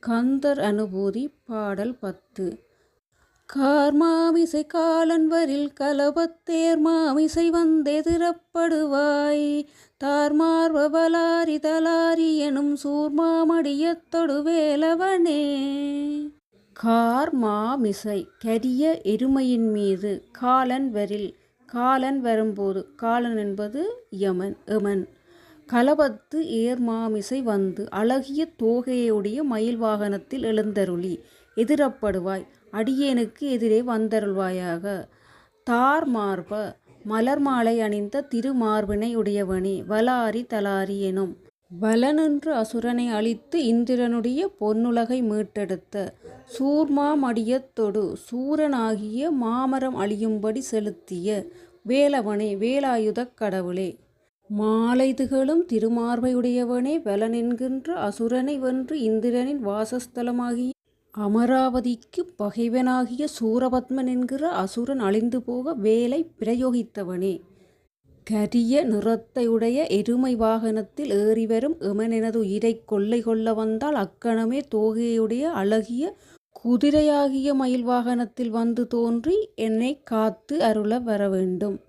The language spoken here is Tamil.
கந்தர் அனுபூதி பாடல் 10. கார்மாமிசை காலன்வரில் கலபத்தேர் மாமிசை வந்தெதிரப்படுவாய் தார்மார்வ வலாரி தலாரி எனும் சூர்மாமடியத்தொடு வேலவனே. கார்மாமிசை கரிய எருமையின் மீது காலன் வரில் காலன் வரும்போது காலன் என்பது எமன் கலபத்து ஏர்மாமிசை வந்து அழகிய தோகையுடைய மயில் வாகனத்தில் எழுந்தருளி எதிரப்படுவாய் அடியேனுக்கு எதிரே வந்தருள்வாயாக. தார் மார்ப மலர் மாலை அணிந்த திருமார்பினை உடையவனே வலாரி தலாரி எனும் வலனென்று அசுரனை அழித்து இந்திரனுடைய பொன்னுலகை மீட்டெடுத்த சூர்மாமடியத்தொடு சூரனாகிய மாமரம் அழியும்படி செலுத்திய வேலவனே வேலாயுதக் கடவுளே. மாலைதுகளும் திருமார்பையுடையவனே வலனென்கின்ற அசுரனை வென்று இந்திரனின் வாசஸ்தலமாகிய அமராவதிக்கு பகைவனாகிய சூரபத்மன் என்கிற அசுரன் அழிந்து போக வேலை பிரயோகித்தவனே. கரிய நிறத்தையுடைய எருமை வாகனத்தில் ஏறிவரும் எமனெனது உயிரை கொள்ளை கொள்ள வந்தால் அக்கணமே தோகையுடைய அழகிய குதிரையாகிய மயில் வாகனத்தில் வந்து தோன்றி என்னை காத்து அருள வரவேண்டும்.